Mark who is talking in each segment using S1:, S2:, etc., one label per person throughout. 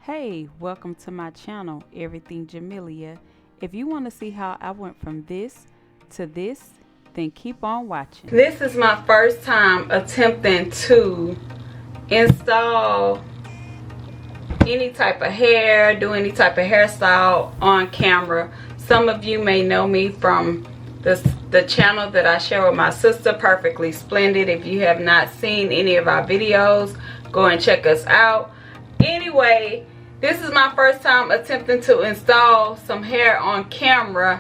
S1: Hey, welcome to my channel, Everything Jamelia. If you want to see how I went from this to this, then keep on watching. This is my first time attempting to install any type of hair, do any type of hairstyle on camera. Some of you may know me from the channel that I share with my sister, Perfectly Splendid. If you have not seen any of our videos, go and check us out. Anyway, this is my first time attempting to install some hair on camera,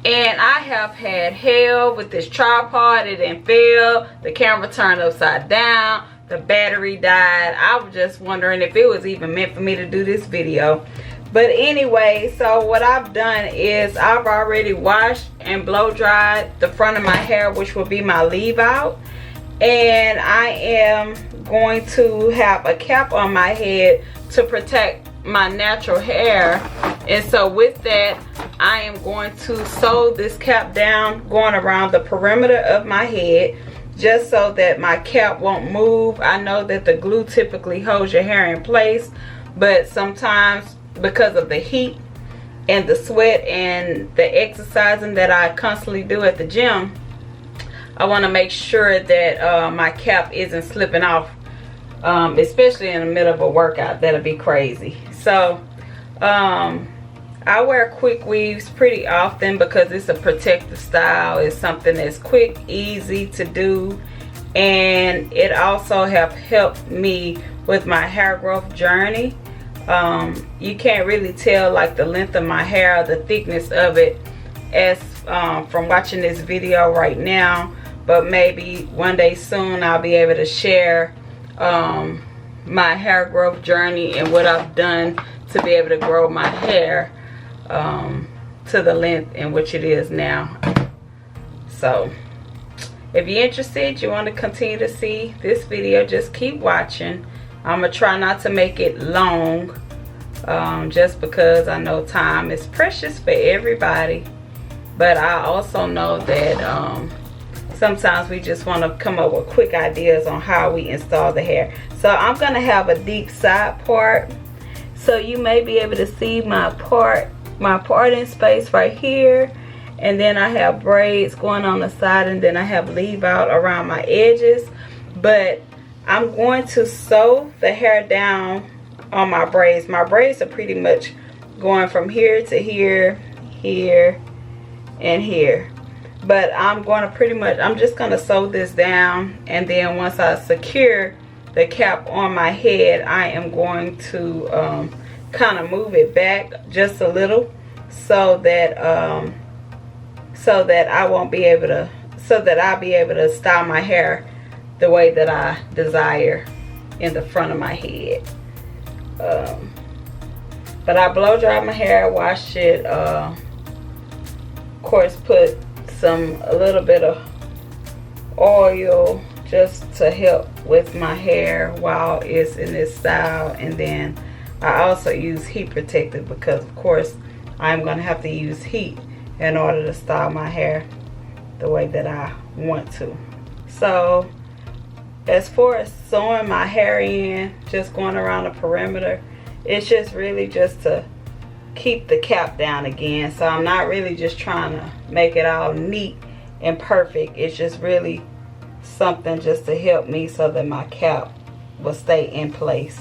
S1: and I have had hell with this tripod. It didn't fail, the camera turned upside down, the battery died. I was just wondering if it was even meant for me to do this video. But anyway, so what I've done is I've already washed and blow dried the front of my hair, which will be my leave out, and I am going to have a cap on my head to protect my natural hair. And so with that, I am going to sew this cap down, going around the perimeter of my head, just so that my cap won't move. I know that the glue typically holds your hair in place, but sometimes because of the heat and the sweat and the exercising that I constantly do at the gym, I want to make sure that my cap isn't slipping off, especially in the middle of a workout. That'll be crazy. So I wear quick weaves pretty often because it's a protective style. It's something that's quick, easy to do, and it also have helped me with my hair growth journey. You can't really tell like the length of my hair, the thickness of it, as from watching this video right now, but maybe one day soon I'll be able to share my hair growth journey and what I've done to be able to grow my hair to the length in which it is now. So if you're interested, you want to continue to see this video, just keep watching. I'm gonna try not to make it long, just because I know time is precious for everybody, but I also know that sometimes we just want to come up with quick ideas on how we install the hair. So I'm gonna have a deep side part, so you may be able to see my parting space right here, and then I have braids going on the side, and then I have leave out around my edges. But I'm going to sew the hair down on my braids. My braids are pretty much going from here to here, here, and here. But I'm just going to sew this down, and then once I secure the cap on my head, I am going to kind of move it back just a little, so that I'll be able to style my hair the way that I desire in the front of my head. But I blow dried my hair, washed it, of course put a little bit of oil just to help with my hair while it's in this style, and then I also use heat protectant because of course I'm going to have to use heat in order to style my hair the way that I want to. So as far as sewing my hair in, just going around the perimeter, it's just really just to keep the cap down again. So I'm not really just trying to make it all neat and perfect. It's just really something just to help me so that my cap will stay in place.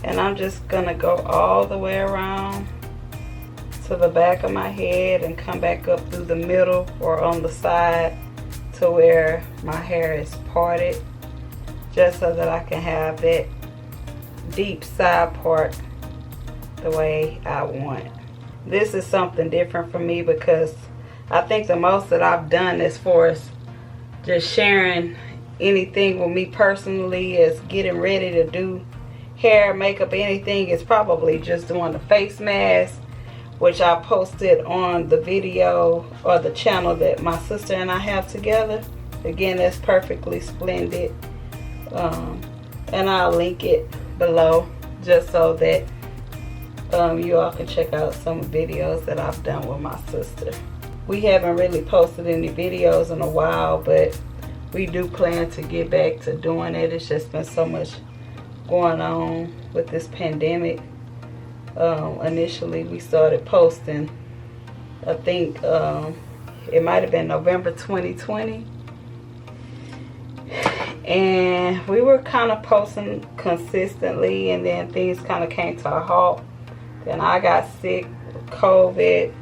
S1: And I'm just gonna go all the way around to the back of my head and come back up through the middle or on the side to where my hair is parted, just so that I can have that deep side part the way I want. This is something different for me because I think the most that I've done as far as just sharing anything with me personally is getting ready to do hair, makeup, anything, is probably just doing the face mask, which I posted on the video or the channel that my sister and I have together. Again, that's Perfectly Splendid, and I'll link it below just so that you all can check out some videos that I've done with my sister. We haven't really posted any videos in a while, but we do plan to get back to doing it. It's just been so much going on with this pandemic. Initially we started posting, I think it might have been November 2020, and we were kind of posting consistently, and then things kind of came to a halt. Then I got sick with COVID.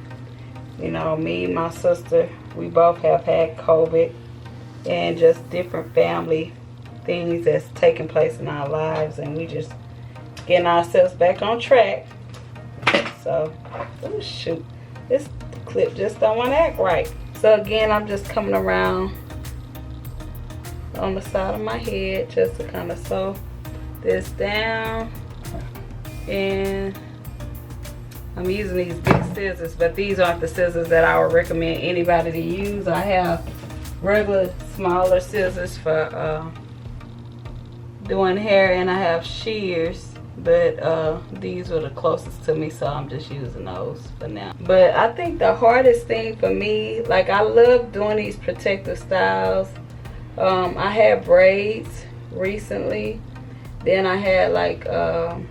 S1: You know, me, my sister, we both have had COVID, and just different family things that's taking place in our lives, and we just getting ourselves back on track. So, oh shoot, this clip just don't want to act right. So again, I'm just coming around on the side of my head just to kind of sew this down, and I'm using these big scissors, but these aren't the scissors that I would recommend anybody to use. I have regular smaller scissors for doing hair, and I have shears, but these were the closest to me, so I'm just using those for now. But I think the hardest thing for me, like, I love doing these protective styles. I had braids recently, then I had like a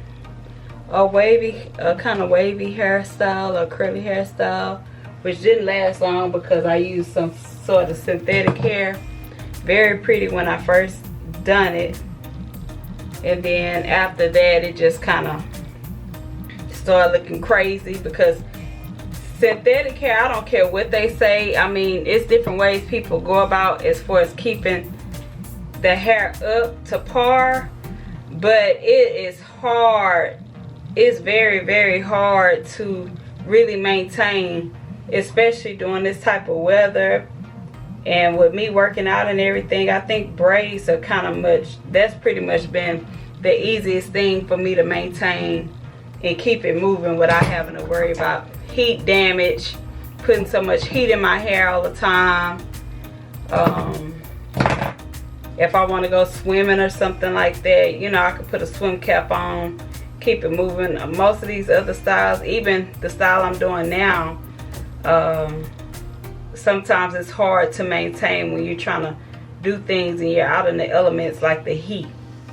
S1: kind of wavy hairstyle, or curly hairstyle, which didn't last long because I used some sort of synthetic hair. Very pretty when I first done it, and then after that it just kind of started looking crazy because synthetic hair, I don't care what they say. I mean, it's different ways people go about as far as keeping the hair up to par, but it is hard. It's very, very hard to really maintain, especially during this type of weather. And with me working out and everything, I think braids are that's pretty much been the easiest thing for me to maintain and keep it moving without having to worry about heat damage, putting so much heat in my hair all the time. If I want to go swimming or something like that, you know, I could put a swim cap on, keep it moving. Most of these other styles, even the style I'm doing now, sometimes it's hard to maintain when you're trying to do things and you're out in the elements like the heat,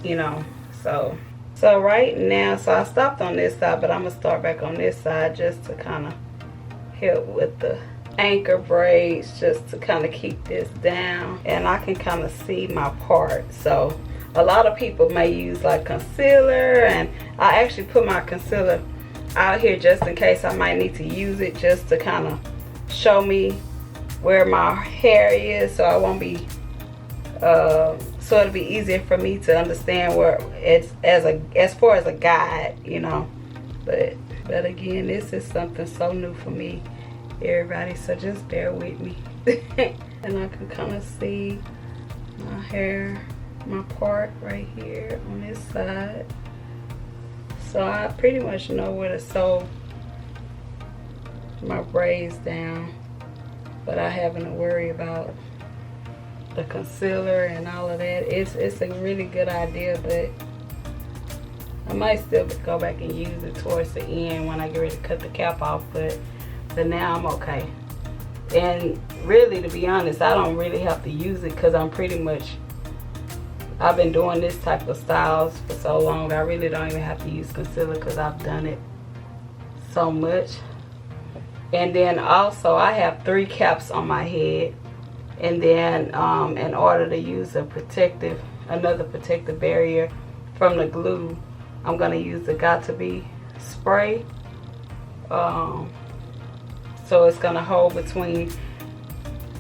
S1: you know. So right now, so I stopped on this side, but I'm gonna start back on this side just to kind of help with the anchor braids, just to kind of keep this down, and I can kind of see my part. So a lot of people may use like concealer, and I actually put my concealer out here just in case I might need to use it, just to kind of show me where my hair is, so I won't be so it'll be easier for me to understand where it's as far as a guide, you know. But again, this is something so new for me, everybody, so just bear with me. And I can kind of see my hair, my part right here on this side, so I pretty much know where to sew my braids down without having to worry about the concealer and all of that. It's a really good idea, but I might still go back and use it towards the end when I get ready to cut the cap off, but for now I'm okay. And really, to be honest, I don't really have to use it because I've been doing this type of styles for so long. I really don't even have to use concealer because I've done it so much. And then also I have 3 caps on my head, and then in order to use another protective barrier from the glue, I'm gonna use the Got To Be spray. So it's gonna hold between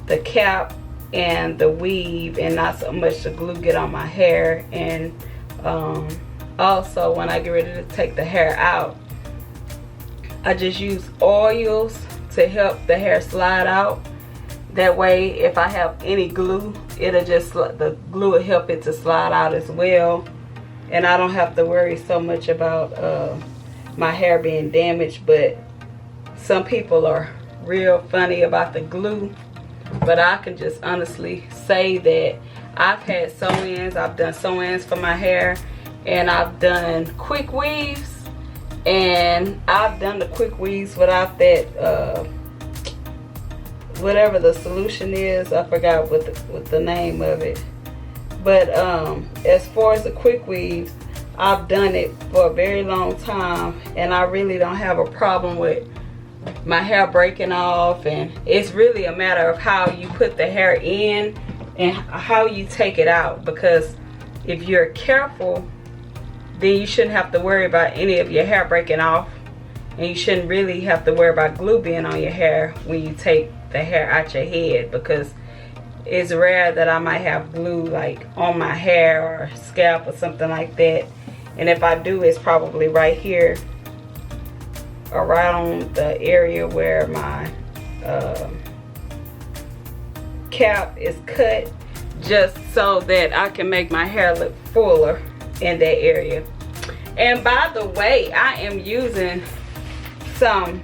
S1: the cap and the weave, and not so much the glue get on my hair. And also when I get ready to take the hair out, I just use oils to help the hair slide out. That way, if I have any glue, the glue will help it to slide out as well, and I don't have to worry so much about my hair being damaged. But some people are real funny about the glue, but I can just honestly say that I've had sew-ins. I've done sew-ins for my hair, and I've done quick weaves, and I've done the quick weaves without that whatever the solution is. I forgot what the name of it, but as far as the quick weaves, I've done it for a very long time, and I really don't have a problem with my hair breaking off. And it's really a matter of how you put the hair in and how you take it out, because if you're careful, then you shouldn't have to worry about any of your hair breaking off, and you shouldn't really have to worry about glue being on your hair when you take the hair out your head, because it's rare that I might have glue like on my hair or scalp or something like that. And if I do, it's probably right here around the area where my cap is cut, just so that I can make my hair look fuller in that area. And by the way, I am using some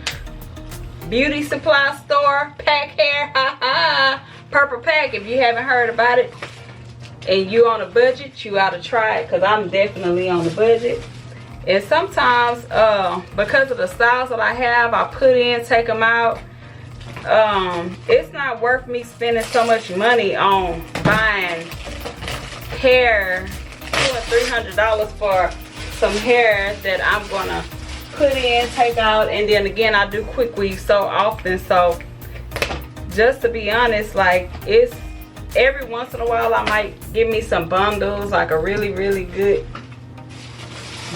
S1: beauty supply store pack hair, purple pack. If you haven't heard about it and you on a budget, you ought to try it, because I'm definitely on the budget. And sometimes because of the styles that I have, I put in, take them out. It's not worth me spending so much money on buying hair, $200 to $300 for some hair that I'm gonna put in, take out. And then again, I do quick weave so often, so just to be honest, like, it's every once in a while I might give me some bundles, like a really good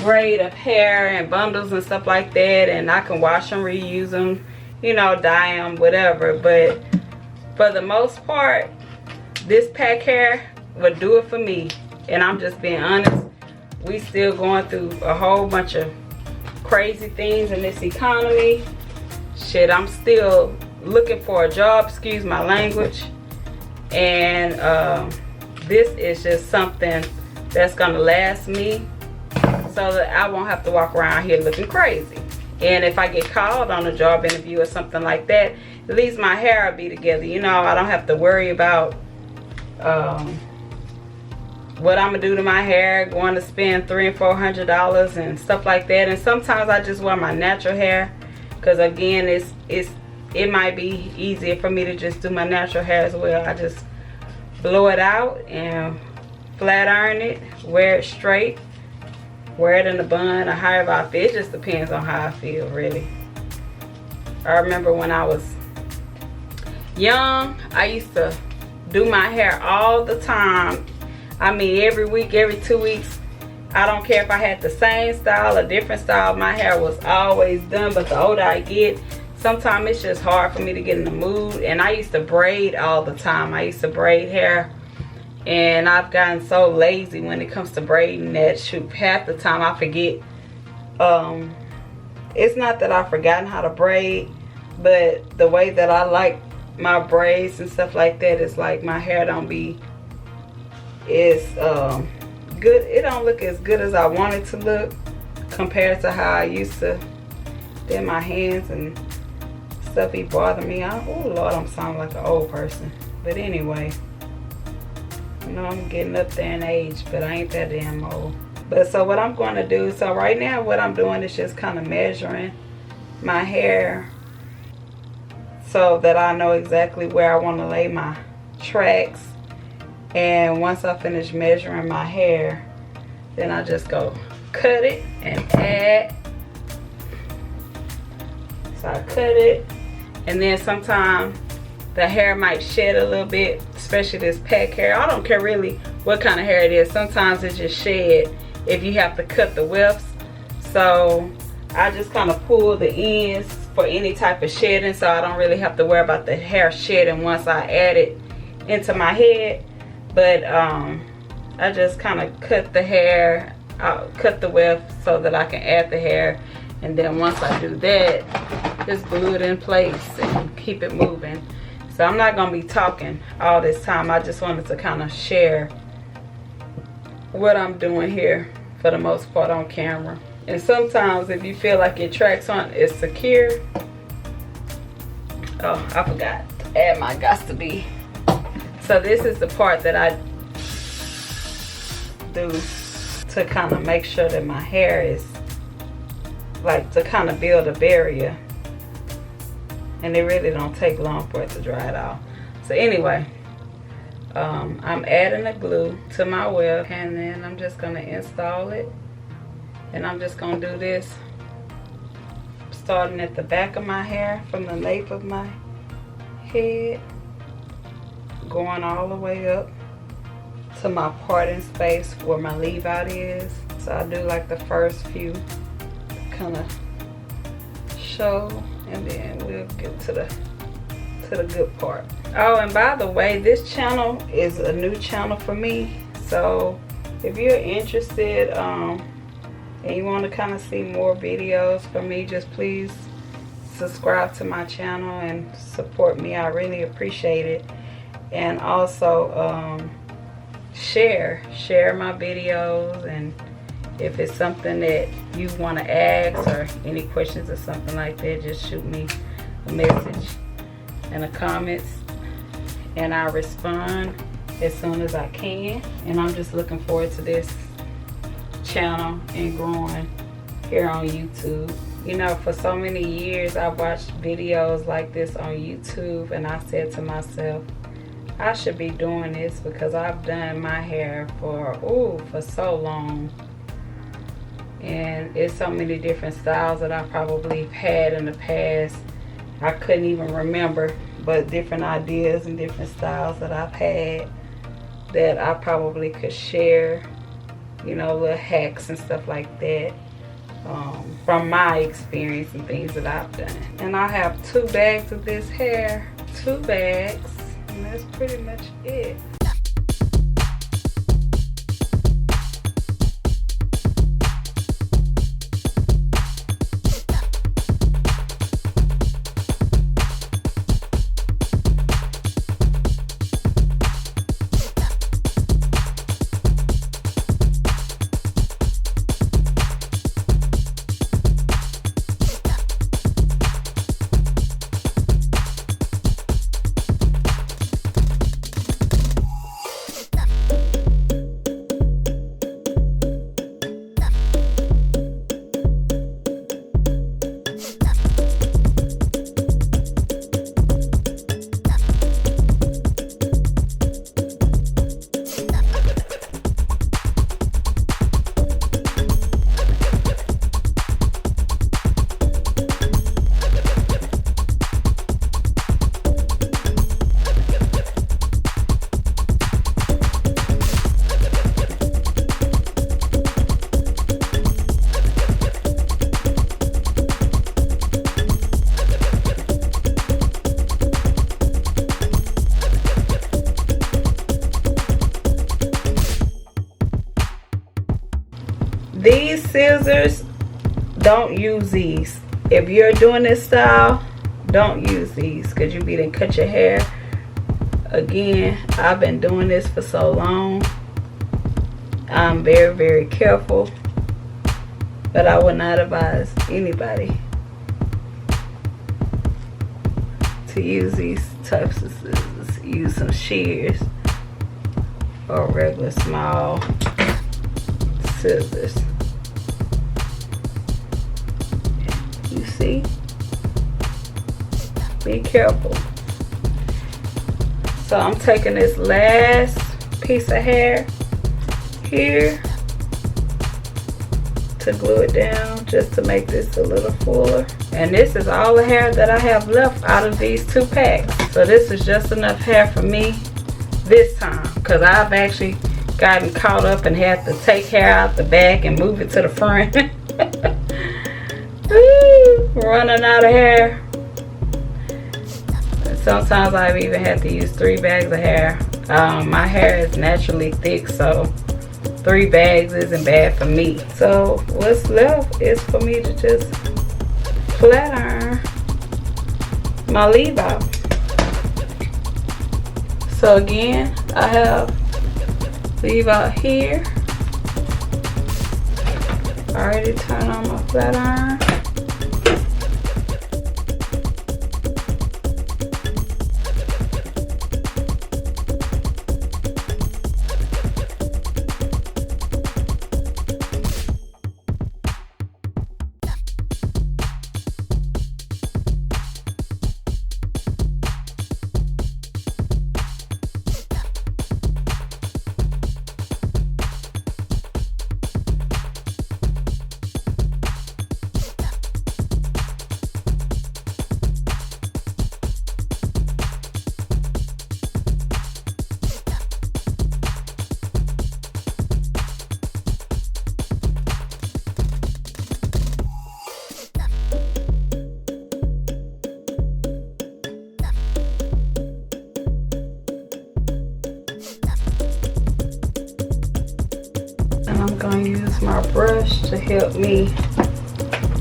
S1: grade of hair and bundles and stuff like that, and I can wash them, reuse them, you know, dye them, whatever. But for the most part, this pack hair would do it for me. And I'm just being honest, we still going through a whole bunch of crazy things in this economy. Shit, I'm still looking for a job, excuse my language. And this is just something that's gonna last me, so that I won't have to walk around here looking crazy. And if I get called on a job interview or something like that, at least my hair will be together. You know, I don't have to worry about what I'm gonna do to my hair, going to spend $300 and $400 and stuff like that. And sometimes I just wear my natural hair, because again, it might be easier for me to just do my natural hair as well. I just blow it out and flat iron it, wear it straight, wear it in a bun or however I feel. It just depends on how I feel, really. I remember when I was young, I used to do my hair all the time. I mean, every week, every 2 weeks. I don't care if I had the same style or different style, my hair was always done. But the older I get, sometimes it's just hard for me to get in the mood. And I used to braid all the time. I used to braid hair, and I've gotten so lazy when it comes to braiding that, shoot, half the time I forget. It's not that I've forgotten how to braid, but the way that I like my braids and stuff like that is like my hair don't be as good. It don't look as good as I want it to look compared to how I used to. Then my hands and stuff be bothering me. Oh Lord, I'm sounding like an old person. But anyway, you know, I'm getting up there in age, but I ain't that damn old. But so what I'm going to do, so right now what I'm doing is just kind of measuring my hair so that I know exactly where I want to lay my tracks. And once I finish measuring my hair, then I just go cut it and add. So I cut it, and then sometimes the hair might shed a little bit, especially this pack hair. I don't care really what kind of hair it is. Sometimes it just shed if you have to cut the wefts. So I just kind of pull the ends for any type of shedding, so I don't really have to worry about the hair shedding once I add it into my head. But I just kind of cut the hair, cut the weft so that I can add the hair. And then once I do that, just glue it in place and keep it moving. So I'm not going to be talking all this time. I just wanted to kind of share what I'm doing here for the most part on camera. And sometimes if you feel like your tracks aren't as secure, oh, I forgot to add my gots to be. So this is the part that I do to kind of make sure that my hair is, like, to kind of build a barrier. And it really don't take long for it to dry it off. So anyway, I'm adding the glue to my weft, and then I'm just going to install it And I'm just gonna do this starting at the back of my hair, from the nape of my head, going all the way up to my parting space where my leave out is. So I do like the first few kind of show, and then we'll get to the good part. Oh, and by the way, this channel is a new channel for me. So if you're interested and you want to kind of see more videos from me, just please subscribe to my channel and support me. I really appreciate it. And also share my videos, and if it's something that you want to ask or any questions or something like that, just shoot me a message in the comments and I'll respond as soon as I can. And I'm just looking forward to this channel and growing here on YouTube. You know, for so many years I watched videos like this on YouTube, and I said to myself, I should be doing this, because I've done my hair for so long, and it's so many different styles that I probably had in the past I couldn't even remember, but different ideas and different styles that I've had that I probably could share, you know, little hacks and stuff like that from my experience and things that I've done. And I have 2 bags of this hair, 2 bags, and that's pretty much it. These scissors, don't use these. If you're doing this style, don't use these, because you be done cut your hair. Again, I've been doing this for so long. I'm very, very careful, but I would not advise anybody to use these types of scissors. Use some shears or regular small scissors. You see? Be careful. So I'm taking this last piece of hair here to glue it down, just to make this a little fuller. And this is all the hair that I have left out of these 2 packs. So this is just enough hair for me this time, because I've actually gotten caught up and had to take hair out the back and move it to the front. Running out of hair. And sometimes I've even had to use 3 bags of hair. My hair is naturally thick, so 3 bags isn't bad for me. So what's left is for me to just flat iron my leave out. So again, I have leave out here. Already turn on my flat iron. brush to help me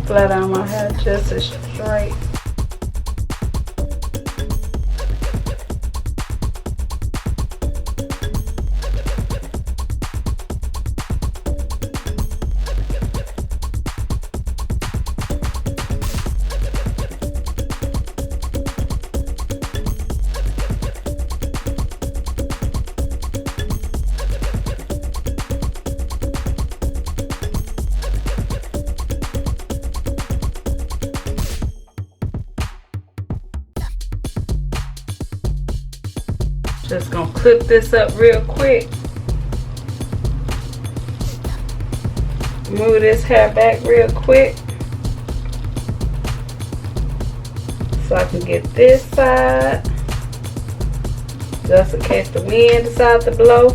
S1: flat out my hair just as straight. Just gonna clip this up real quick. Move this hair back real quick so I can get this side, just in case the wind decides to blow.